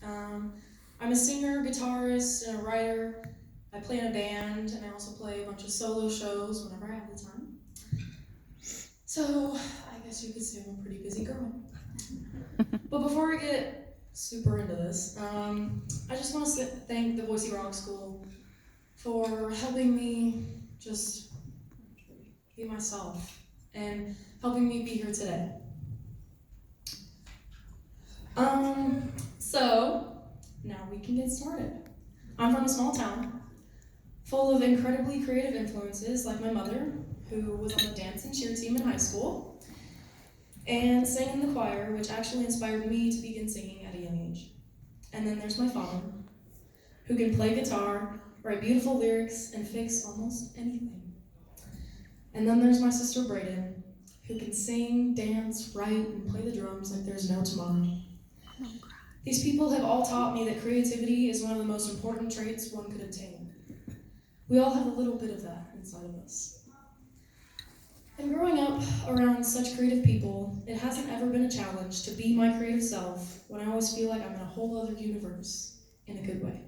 I'm a singer, guitarist, and a writer. I play in a band, and I also play a bunch of solo shows whenever I have the time. So, I guess you could say I'm a pretty busy girl. But before I get super into this, I just want to thank the Boise Rock School for helping me just be myself and helping me be here today. So now we can get started. I'm from a small town full of incredibly creative influences, like my mother, who was on the dance and cheer team in high school, and sang in the choir, which actually inspired me to begin singing at a young age. And then there's my father, who can play guitar, write beautiful lyrics, and fix almost anything. And then there's my sister Brayden, who can sing, dance, write, and play the drums like there's no tomorrow. These people have all taught me that creativity is one of the most important traits one could obtain. We all have a little bit of that inside of us. And growing up around such creative people, it hasn't ever been a challenge to be my creative self when I always feel like I'm in a whole other universe, in a good way.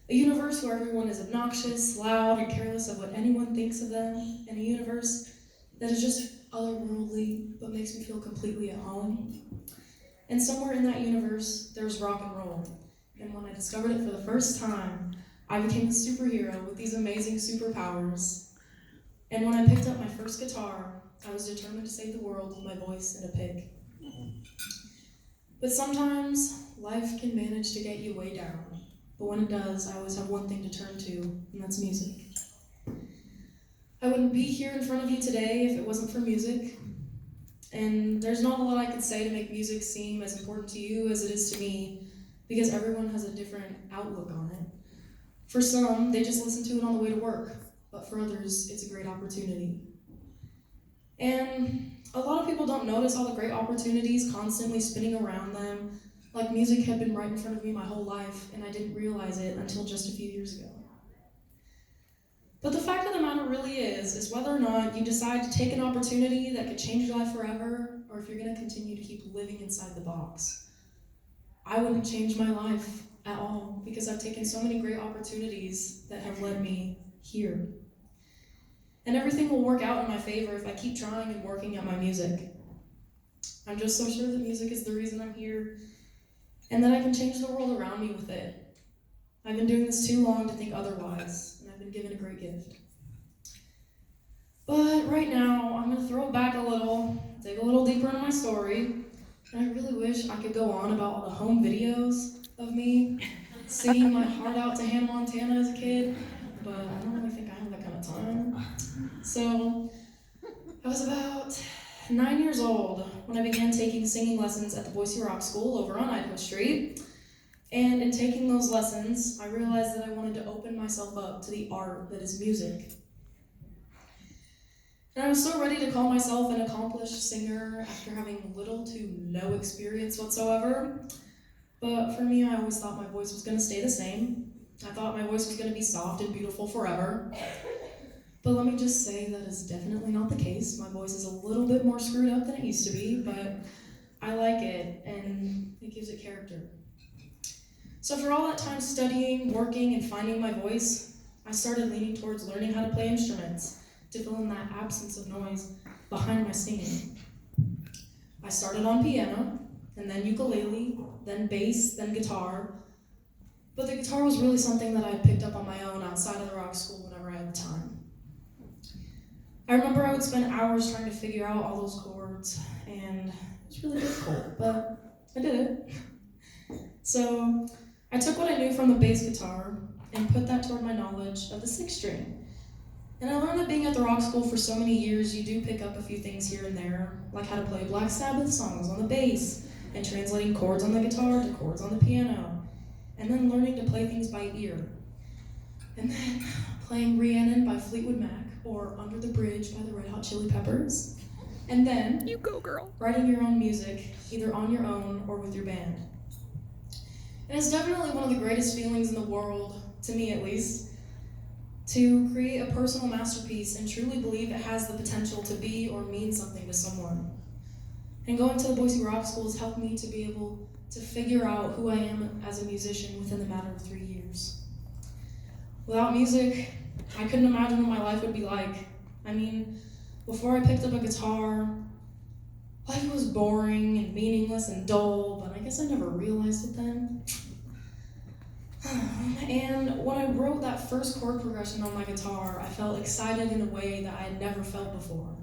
A universe where everyone is obnoxious, loud, and careless of what anyone thinks of them, and a universe that is just otherworldly but makes me feel completely at home. And somewhere in that universe, there's rock and roll. And when I discovered it for the first time, I became a superhero with these amazing superpowers. And when I picked up my first guitar, I was determined to save the world with my voice and a pick. But sometimes life can manage to get you way down. But when it does, I always have one thing to turn to, and that's music. I wouldn't be here in front of you today if it wasn't for music. And there's not a lot I could say to make music seem as important to you as it is to me, because everyone has a different outlook on it. For some, they just listen to it on the way to work, but for others, it's a great opportunity. And a lot of people don't notice all the great opportunities constantly spinning around them, like music had been right in front of me my whole life, and I didn't realize it until just a few years ago. But the fact of the matter really is whether or not you decide to take an opportunity that could change your life forever, or if you're going to continue to keep living inside the box. I wouldn't change my life at all, because I've taken so many great opportunities that have led me here. And everything will work out in my favor if I keep trying and working at my music. I'm just so sure that music is the reason I'm here, and that I can change the world around me with it. I've been doing this too long to think otherwise, and I've been given a great gift. But right now, I'm going to throw it back a little, dig a little deeper into my story, and I really wish I could go on about all the home videos of me singing my heart out to Hannah Montana as a kid, but I don't really think I have that kind of time. So, I was about 9 years old when I began taking singing lessons at the Boise Rock School over on Idaho Street. And in taking those lessons, I realized that I wanted to open myself up to the art that is music. And I was so ready to call myself an accomplished singer after having little to no experience whatsoever. But for me, I always thought my voice was going to stay the same. I thought my voice was going to be soft and beautiful forever. But let me just say that is definitely not the case. My voice is a little bit more screwed up than it used to be, but I like it, and it gives it character. So for all that time studying, working, and finding my voice, I started leaning towards learning how to play instruments to fill in that absence of noise behind my singing. I started on piano, and then ukulele, then bass, then guitar. But the guitar was really something that I had picked up on my own outside of the rock school whenever I had the time. I remember I would spend hours trying to figure out all those chords, and it was really difficult, but I did it. So I took what I knew from the bass guitar and put that toward my knowledge of the sixth string. And I learned that being at the rock school for so many years, you do pick up a few things here and there, like how to play Black Sabbath songs on the bass, and translating chords on the guitar to chords on the piano, and then learning to play things by ear. And then playing Rhiannon by Fleetwood Mac, or Under the Bridge by the Red Hot Chili Peppers. And then You go, girl. Writing your own music, either on your own or with your band. And it's definitely one of the greatest feelings in the world, to me at least, to create a personal masterpiece and truly believe it has the potential to be or mean something to someone. And going to the Boise Rock School has helped me to be able to figure out who I am as a musician within the matter of 3 years. Without music, I couldn't imagine what my life would be like. I mean, before I picked up a guitar, life was boring and meaningless and dull, but I guess I never realized it then. And when I wrote that first chord progression on my guitar, I felt excited in a way that I had never felt before.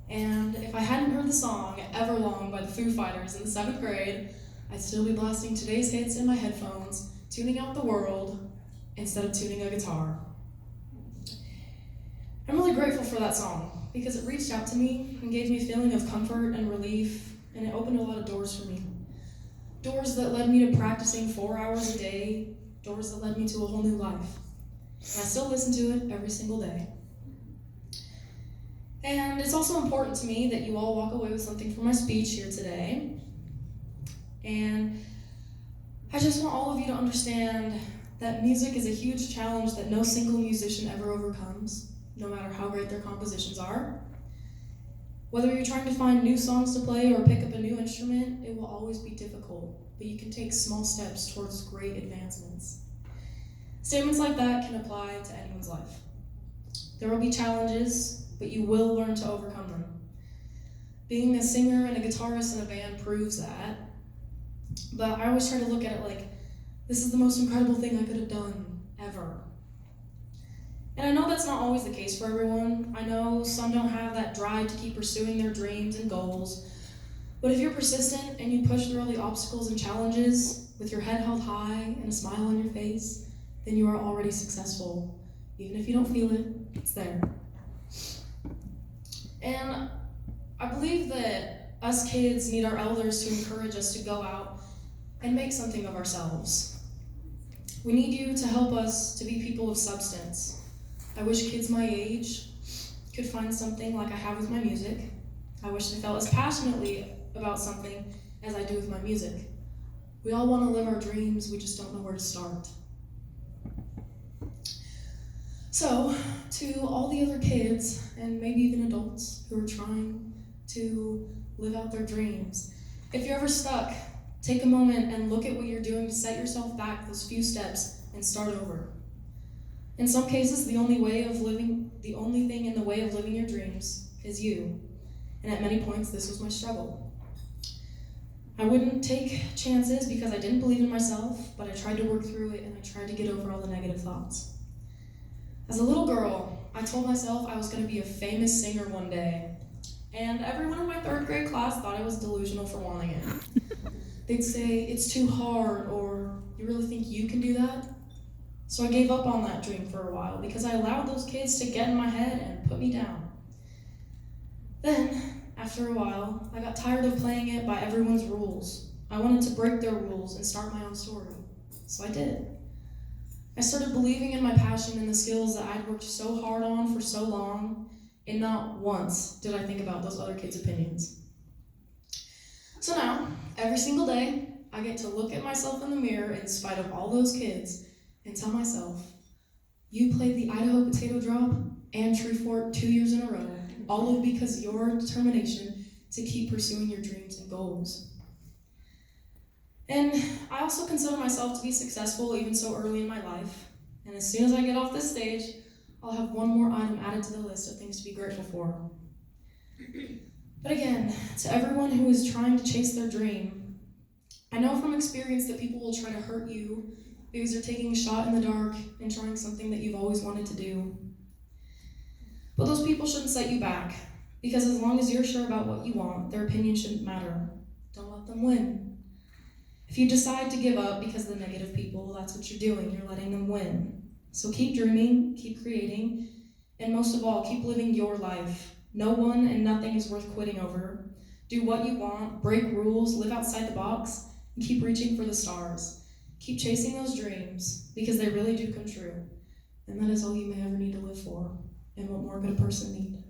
And if I hadn't heard the song Everlong by the Foo Fighters in the 7th grade, I'd still be blasting today's hits in my headphones, tuning out the world instead of tuning a guitar. I'm really grateful for that song because it reached out to me and gave me a feeling of comfort and relief, and it opened a lot of doors for me. Doors that led me to practicing 4 hours a day, doors that led me to a whole new life. And I still listen to it every single day. And it's also important to me that you all walk away with something from my speech here today. And I just want all of you to understand that music is a huge challenge that no single musician ever overcomes, no matter how great their compositions are. Whether you're trying to find new songs to play or pick up a new instrument, it will always be difficult, but you can take small steps towards great advancements. Statements like that can apply to anyone's life. There will be challenges, but you will learn to overcome them. Being a singer and a guitarist in a band proves that, but I always try to look at it like, this is the most incredible thing I could have done, ever. And I know that's not always the case for everyone. I know some don't have that drive to keep pursuing their dreams and goals. But if you're persistent and you push through all the obstacles and challenges with your head held high and a smile on your face, then you are already successful. Even if you don't feel it, it's there. And I believe that us kids need our elders to encourage us to go out and make something of ourselves. We need you to help us to be people of substance. I wish kids my age could find something like I have with my music. I wish they felt as passionately about something as I do with my music. We all want to live our dreams, we just don't know where to start. So, to all the other kids, and maybe even adults who are trying to live out their dreams, if you're ever stuck, take a moment and look at what you're doing to set yourself back those few steps and start over. In some cases, the only thing in the way of living your dreams is you. And at many points, this was my struggle. I wouldn't take chances because I didn't believe in myself, but I tried to work through it and I tried to get over all the negative thoughts. As a little girl, I told myself I was going to be a famous singer one day. And everyone in my 3rd grade class thought I was delusional for wanting it. They'd say, it's too hard, or you really think you can do that? So I gave up on that dream for a while because I allowed those kids to get in my head and put me down. Then, after a while, I got tired of playing it by everyone's rules. I wanted to break their rules and start my own story. So I did. I started believing in my passion and the skills that I'd worked so hard on for so long, and not once did I think about those other kids' opinions. So now, every single day, I get to look at myself in the mirror in spite of all those kids and tell myself, you played the Idaho potato drop and tree fort 2 years in a row, all of because of your determination to keep pursuing your dreams and goals. And I also consider myself to be successful even so early in my life. And as soon as I get off this stage, I'll have one more item added to the list of things to be grateful for. But again, to everyone who is trying to chase their dream, I know from experience that people will try to hurt you because you're taking a shot in the dark and trying something that you've always wanted to do. But those people shouldn't set you back, because as long as you're sure about what you want, their opinion shouldn't matter. Don't let them win. If you decide to give up because of the negative people, that's what you're doing. You're letting them win. So keep dreaming, keep creating, and most of all, keep living your life. No one and nothing is worth quitting over. Do what you want, break rules, live outside the box, and keep reaching for the stars. Keep chasing those dreams, because they really do come true. And that is all you may ever need to live for. And what more could a person need?